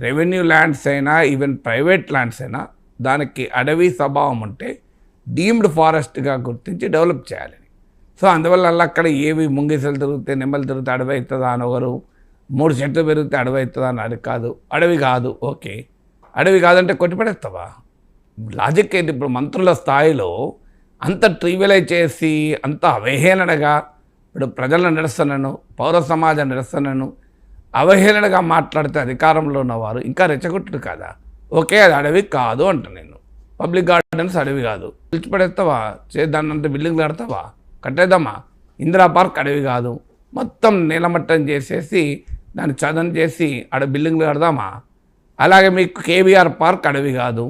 Revenue lands అయినా even private lands అయినా దానికి అడవి స్వభావం ఉంటే డీమ్డ్ ఫారెస్ట్గా గుర్తించి డెవలప్ చేయాలని. సో అందువల్ల అక్కడ ఏవి ముంగిసలు తిరిగితే నెమ్మలు తిరిగితే అడవి అవుతుందా అని ఒకరు, 3 చెట్లు పెరిగితే అడవి అవుతుందా అని అది కాదు. అడవి కాదు, ఓకే, అడవి కాదంటే కొట్టిపడేస్తావా? లాజిక్ ఏంటి? ఇప్పుడు మంత్రుల స్థాయిలో అంత ట్రివియలైజ్ చేసి అంత అవహేళనగా, ఇప్పుడు ప్రజల నిరసనను, పౌర సమాజ నిరసనను అవహేళనగా మాట్లాడితే అధికారంలో ఉన్నవారు ఇంకా రెచ్చగొట్టుడు కాదా? ఓకే, అది అడవి కాదు అంట. నేను పబ్లిక్ గార్డెన్స్ అడవి కాదు, పిలిచిపడేస్తావా? దాన్నంతా బిల్డింగ్లు కడతావా? కట్టేద్దామా? ఇందిరా పార్క్ అడవి కాదు, మొత్తం నీలమట్టం చేసేసి దాన్ని చదన్ చేసి ఆడ బిల్డింగ్లు కడదామా? అలాగే మీకు కేబీఆర్ పార్క్ అడవి కాదు,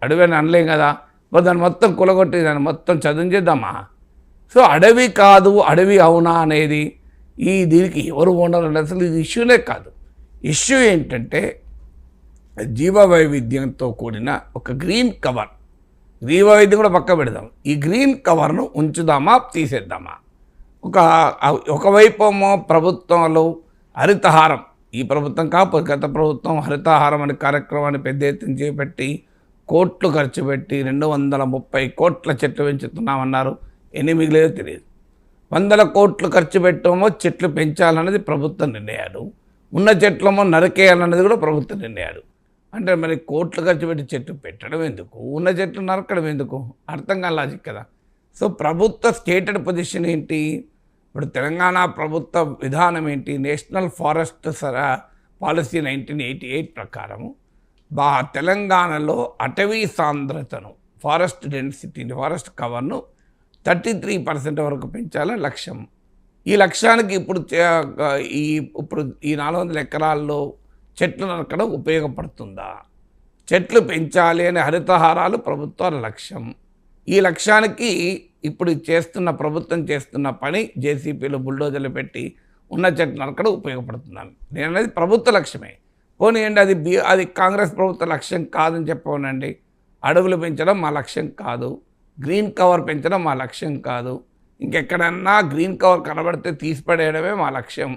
అడవి అని అనలేం కదా, మరి దాన్ని మొత్తం కులగొట్టి దాన్ని మొత్తం చదును చేద్దామా? సో అడవి కాదు అడవి అవునా అనేది దీనికి ఎవరు ఓనర్ అంటే అసలు ఇది ఇష్యూనే కాదు. ఇష్యూ ఏంటంటే జీవ వైవిధ్యంతో కూడిన ఒక గ్రీన్ కవర్, జీవ వైవిధ్యం కూడా పక్క పెడదాం, ఈ గ్రీన్ కవర్ను ఉంచుదామా తీసేద్దామా? ఒకవైపు ఏమో ప్రభుత్వంలో హరితహారం, ఈ ప్రభుత్వం కాకపోతే గత ప్రభుత్వం హరితహారం అనే కార్యక్రమాన్ని పెద్ద ఎత్తున చేపట్టి కోట్లు ఖర్చు పెట్టి 230 కోట్ల చెట్లు పెంచుతున్నామన్నారు. ఎన్ని మిగిలేదో తెలియదు. 100 కోట్లు ఖర్చు పెట్టమో చెట్లు పెంచాలన్నది ప్రభుత్వ నిర్ణయాలు, ఉన్న చెట్లమో నరికేయాలన్నది కూడా ప్రభుత్వ నిర్ణయాలు. అంటే మరి కోట్లు ఖర్చు పెట్టి చెట్లు పెట్టడం ఎందుకు, ఉన్న చెట్లు నరకడం ఎందుకు? అర్థం కాని లాజిక్ కదా. సో ప్రభుత్వ స్టేటెడ్ పొజిషన్ ఏంటి? ఇప్పుడు తెలంగాణ ప్రభుత్వ విధానం ఏంటి? నేషనల్ ఫారెస్ట్ పాలసీ 1988 ప్రకారము తెలంగాణలో అటవీ సాంద్రతను, ఫారెస్ట్ డెన్సిటీని, ఫారెస్ట్ కవర్ను 33% వరకు పెంచాలని లక్ష్యం. ఈ లక్ష్యానికి ఇప్పుడు ఈ 400 ఎకరాల్లో చెట్లు నరకడం ఉపయోగపడుతుందా? చెట్లు పెంచాలి అనే హరితహారాలు ప్రభుత్వాల లక్ష్యం. ఈ లక్ష్యానికి ఇప్పుడు ప్రభుత్వం చేస్తున్న పని జేసీపీలో బుల్డోజర్లు పెట్టి ఉన్న చెట్లు నరకడం ఉపయోగపడుతుందని నేను అనేది ప్రభుత్వ లక్ష్యమే. పోనీయండి, అది కాంగ్రెస్ ప్రభుత్వ లక్ష్యం కాదని చెప్పవనండి. అడవులు పెంచడం మా లక్ష్యం కాదు, గ్రీన్ కవర్ పెంచడం మా లక్ష్యం కాదు, ఇంకెక్కడన్నా గ్రీన్ కవర్ కనబడితే తీసిపడేయడమే మా లక్ష్యం,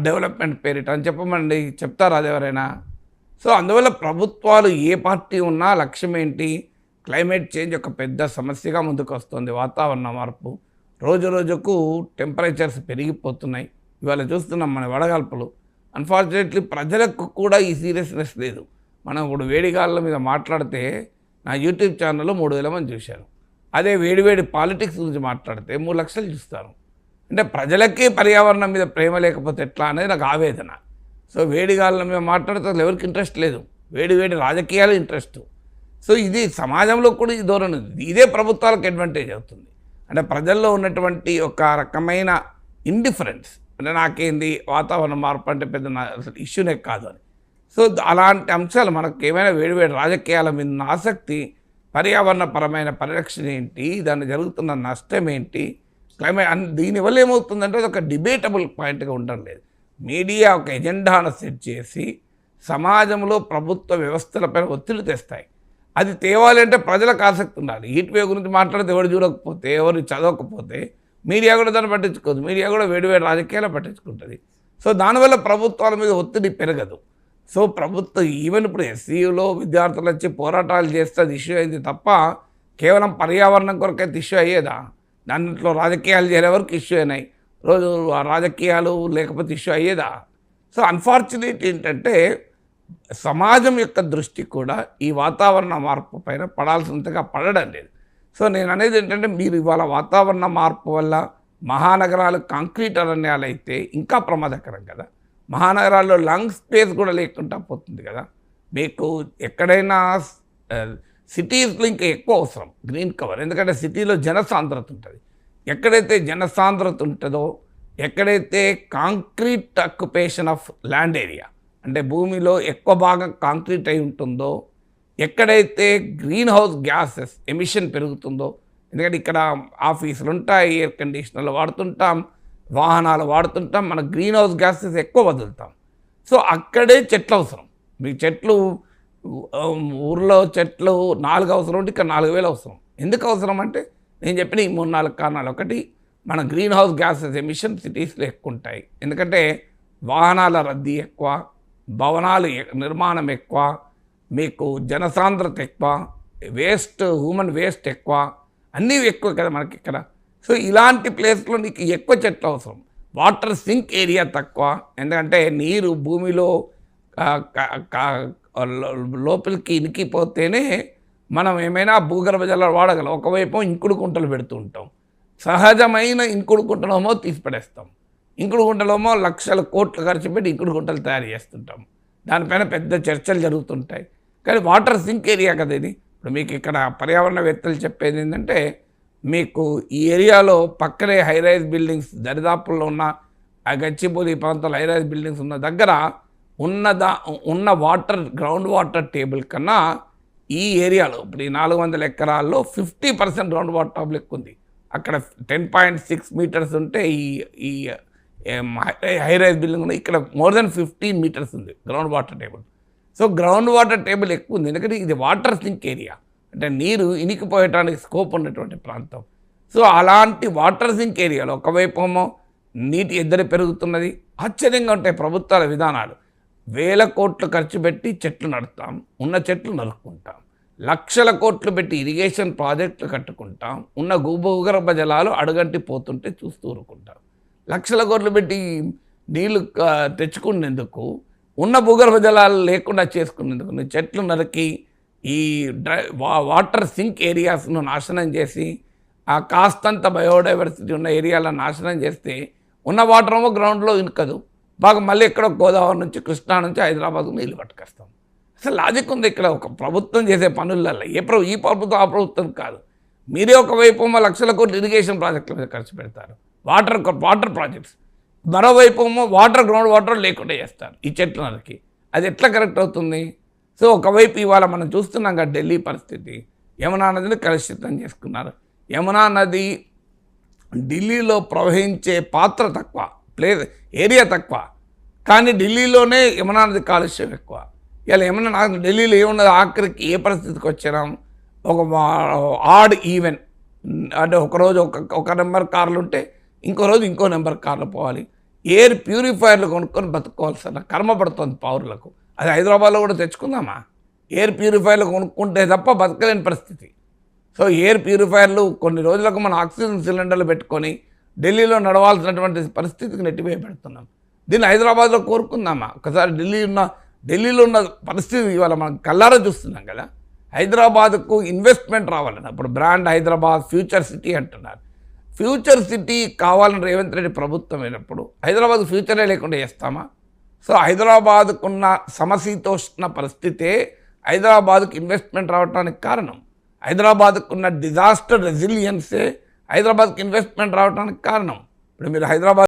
డెవలప్మెంట్ పేరిట అని చెప్పమండి. చెప్తారు అది ఎవరైనా? సో అందువల్ల ప్రభుత్వాలు ఏ పార్టీ ఉన్నా లక్ష్యం ఏంటి? క్లైమేట్ చేంజ్ ఒక పెద్ద సమస్యగా ముందుకు వస్తుంది. వాతావరణ మార్పు, రోజు రోజుకు టెంపరేచర్స్ పెరిగిపోతున్నాయి. ఇవాళ చూస్తున్నాం మన వడగాల్పులు. అన్ఫార్చునేట్లీ ప్రజలకు కూడా ఈ సీరియస్నెస్ లేదు. మనం ఇప్పుడు వేడిగాళ్ళ మీద మాట్లాడితే నా యూట్యూబ్ ఛానల్లో 3000 మంది చూశారు. అదే వేడివేడి పాలిటిక్స్ గురించి మాట్లాడితే 3 లక్షలు చూస్తారు. అంటే ప్రజలకే పర్యావరణం మీద ప్రేమ లేకపోతే ఎట్లా అనేది నాకు ఆవేదన. సో వేడిగాళ్ళ మీద మాట్లాడితే ఎవరికి ఇంట్రెస్ట్ లేదు, వేడి రాజకీయాలు ఇంట్రెస్ట్. సో ఇది సమాజంలో కూడా ఈ ధోరణి ఉంది. ఇదే ప్రభుత్వాలకు అడ్వాంటేజ్ అవుతుంది. అంటే ప్రజల్లో ఉన్నటువంటి ఒక రకమైన ఇండిఫరెన్స్, అంటే నాకేంది వాతావరణ మార్పు అంటే పెద్ద అసలు ఇష్యూనే కాదు అని. సో అలాంటి అంశాలు మనకు ఏమైనా వేడివేడి రాజకీయాల మీద ఉన్న ఆసక్తి, పర్యావరణపరమైన పరిరక్షణ ఏంటి, దాన్ని జరుగుతున్న నష్టం ఏంటి, క్లైమేట్, దీనివల్ల ఏమవుతుందంటే అది ఒక డిబేటబుల్ పాయింట్గా ఉండడం లేదు. మీడియా ఒక ఎజెండాను సెట్ చేసి సమాజంలో ప్రభుత్వ వ్యవస్థలపైన ఒత్తిడి తెస్తాయి. అది తేవాలి అంటే ప్రజలకు ఆసక్తి ఉండాలి. హీట్ వేవ్ గురించి మాట్లాడితే ఎవరు చూడకపోతే, ఎవరు చదవకపోతే మీడియా కూడా దాన్ని పట్టించుకోదు. మీడియా కూడా వేడివేడి రాజకీయాలు పట్టించుకుంటుంది. సో దానివల్ల ప్రభుత్వాల మీద ఒత్తిడి పెరగదు. సో ప్రభుత్వం ఈవెన్ ఇప్పుడు ఎస్సీలో విద్యార్థులు వచ్చి పోరాటాలు చేస్తే అది ఇష్యూ అయింది తప్ప కేవలం పర్యావరణం కొరకైతే ఇష్యూ అయ్యేదా? దాంట్లో రాజకీయాలు చేరే వరకు ఇష్యూ అయినాయి. రోజు రాజకీయాలు లేకపోతే ఇష్యూ అయ్యేదా? సో అన్ఫార్చునేట్ ఏంటంటే సమాజం యొక్క దృష్టి కూడా ఈ వాతావరణ మార్పు పైన పడాల్సినంతగా పడడం లేదు. సో నేను అనేది ఏంటంటే మీరు ఇవాళ వాతావరణ మార్పు వల్ల మహానగరాలు కాంక్రీట్ అరణ్యాలు అయితే ఇంకా ప్రమాదకరం కదా. మహానగరాల్లో లంగ్ స్పేస్ కూడా లేకుండా పోతుంది కదా. మీకు ఎక్కడైనా సిటీస్లో ఇంకా ఎక్కువ అవసరం గ్రీన్ కవర్, ఎందుకంటే సిటీలో జనసాంద్రత ఉంటుంది. ఎక్కడైతే జనసాంద్రత ఉంటుందో, ఎక్కడైతే concrete occupation of land area అంటే భూమిలో ఎక్కువ భాగం కాంక్రీట్ అయి ఉంటుందో, ఎక్కడైతే గ్రీన్ హౌస్ గ్యాసెస్ ఎమిషన్ పెరుగుతుందో, ఎందుకంటే ఇక్కడ ఆఫీసులు ఉంటాయి, ఎయిర్ కండిషనర్లు వాడుతుంటాం, వాహనాలు వాడుతుంటాం, మన గ్రీన్ హౌస్ గ్యాసెస్ ఎక్కువ వదులుతాం. సో అక్కడే చెట్లు అవసరం. మీకు చెట్లు ఊర్లో చెట్లు 4 అవసరం ఉంటే ఇక్కడ 4000 అవసరం. ఎందుకు అవసరం అంటే నేను చెప్పిన ఈ 3-4 కారణాలు. ఒకటి, మన గ్రీన్ హౌస్ గ్యాసెస్ ఎమిషన్ సిటీస్లో ఎక్కువ ఉంటాయి, ఎందుకంటే వాహనాల రద్దీ ఎక్కువ, భవనాలు నిర్మాణం ఎక్కువ, మీకు జనసాంద్రత ఎక్కువ, హ్యూమన్ వేస్ట్ ఎక్కువ, అన్నీ ఎక్కువ కదా మనకి ఇక్కడ. సో ఇలాంటి ప్లేస్లో నీకు ఎక్కువ చెట్లు అవసరం. వాటర్ సింక్ ఏరియా తక్కువ, ఎందుకంటే నీరు భూమిలో లోపలికి ఇనికిపోతేనే మనం ఏమైనా భూగర్భ జలాలు వాడగలం. ఒకవైపు ఇంకుడు కుంటలు పెడుతూ ఉంటాం, సహజమైన ఇంకుడు కుంటలేమో తీసిపడేస్తాం. ఇంకుడు గుంటలేమో లక్షల కోట్లు ఖర్చు పెట్టి ఇంకుడు గుంటలు తయారు చేస్తుంటాం. దానిపైన పెద్ద చర్చలు జరుగుతుంటాయి. కానీ వాటర్ సింక్ ఏరియా కదా ఇది. ఇప్పుడు మీకు ఇక్కడ పర్యావరణవేత్తలు చెప్పేది ఏంటంటే, మీకు ఈ ఏరియాలో పక్కనే హైరైజ్ బిల్డింగ్స్ దరిదాపుల్లో ఉన్న ఆ గచ్చిబౌలి ప్రాంతాల్లో హైరైజ్ బిల్డింగ్స్ ఉన్న దగ్గర ఉన్న వాటర్ గ్రౌండ్ వాటర్ టేబుల్ కన్నా ఈ ఏరియాలో ఇప్పుడు ఈ 400 ఎకరాల్లో 50% గ్రౌండ్ వాటర్ టేబుల్ ఎక్కువ ఉంది. అక్కడ 10.6 మీటర్స్ ఉంటే ఈ హైరైజ్ బిల్డింగ్ ఉంది, ఇక్కడ మోర్ దెన్ 15 మీటర్స్ ఉంది ground water table. So ground water table ఎక్కువ ఉంది, ఎందుకంటే ఇది వాటర్ సింక్ ఏరియా, అంటే నీరు ఇనికిపోయటానికి స్కోప్ ఉన్నటువంటి ప్రాంతం. సో అలాంటి వాటర్ సింక్ ఏరియాలో ఒకవైపు ఏమో నీటి ఎద్దడి పెరుగుతున్నది. ఆశ్చర్యంగా ఉంటాయి ప్రభుత్వాల విధానాలు. 1000 కోట్లు ఖర్చు పెట్టి చెట్లు నడుస్తాం, ఉన్న చెట్లు నరుక్కుంటాం. లక్షల కోట్లు పెట్టి ఇరిగేషన్ ప్రాజెక్టులు కట్టుకుంటాం, ఉన్న భూగర్భ జలాలు అడుగంటి పోతుంటే చూస్తూ ఊరుకుంటాం. లక్షల కోట్లు పెట్టి నీళ్లు తెచ్చుకునేందుకు, ఉన్న భూగర్భ జలాలు లేకుండా చేసుకునేందుకు నువ్వు చెట్లు నరికి ఈ వాటర్ సింక్ ఏరియాస్ను నాశనం చేసి, ఆ కాస్తంత బయోడైవర్సిటీ ఉన్న ఏరియాలను నాశనం చేస్తే ఉన్న వాటర్ ఏమో గ్రౌండ్లో ఇనకదు, బాగా మళ్ళీ ఎక్కడో గోదావరి నుంచి కృష్ణా నుంచి హైదరాబాద్కు నీళ్ళు పట్టుకొస్తాం. అసలు లాజిక్ ఉంది ఇక్కడ. ఒక ప్రభుత్వం చేసే పనులలో ఈ ప్రభుత్వం ఆ ప్రభుత్వం కాదు. మీరే ఒకవైపు లక్షల కోట్లు ఇరిగేషన్ ప్రాజెక్టుల మీద ఖర్చు పెడతారు, వాటర్ ప్రాజెక్ట్స్, మరోవైపు గ్రౌండ్ వాటర్ లేకుండా చేస్తారు ఈ చెట్లు నరికి. అది ఎట్లా కరెక్ట్ అవుతుంది? సో ఒకవైపు ఇవాళ మనం చూస్తున్నాం కదా ఢిల్లీ పరిస్థితి, యమునా నదిని కలుషితం చేసుకున్నారు. యమునా నది ఢిల్లీలో ప్రవహించే పాత్ర తక్కువ, ఏరియా తక్కువ, కానీ ఢిల్లీలోనే యమునా నది కాలుష్యం ఎక్కువ. ఇలా యమునా ఢిల్లీలో ఏమున్నది, ఆఖరికి ఏ పరిస్థితికి వచ్చాం, ఒక ఆడ్ ఈవెన్, అంటే ఒకరోజు ఒక నెంబర్ కార్లు ఉంటే ఇంకో రోజు ఇంకో నెంబర్ కార్లు పోవాలి. ఎయిర్ ప్యూరిఫైయర్లు కొనుక్కొని బతుకోవాల్సిన కర్మ పడుతుంది పౌరులకు. అది హైదరాబాద్లో కూడా తెచ్చుకుందామా? ఎయిర్ ప్యూరిఫైయర్లు కొనుక్కుంటే తప్ప బతకలేని పరిస్థితి. సో ఎయిర్ ప్యూరిఫైయర్లు కొన్ని రోజులకు మన ఆక్సిజన్ సిలిండర్లు పెట్టుకొని ఢిల్లీలో నడవాల్సినటువంటి పరిస్థితికి నెట్టిపోయి పెడుతున్నాం. దీన్ని హైదరాబాద్లో కోరుకుందామా? ఒకసారి ఢిల్లీలో ఉన్న పరిస్థితి ఇవాళ మనం కళ్ళారా చూస్తున్నాం కదా. హైదరాబాద్కు ఇన్వెస్ట్మెంట్ రావాలని అప్పుడు బ్రాండ్ హైదరాబాద్ ఫ్యూచర్ సిటీ అంటున్నారు. ఫ్యూచర్ సిటీ కావాలని రేవంత్ రెడ్డి ప్రభుత్వం అయినప్పుడు హైదరాబాద్ ఫ్యూచరే లేకుండా చేస్తామా? సో హైదరాబాద్కున్న సమశీతోష్ణ పరిస్థితే హైదరాబాద్కు ఇన్వెస్ట్మెంట్ రావడానికి కారణం. హైదరాబాద్కున్న డిజాస్టర్ రెసిలియన్సే హైదరాబాద్కి ఇన్వెస్ట్మెంట్ రావడానికి కారణం. ఇప్పుడు మీరు హైదరాబాద్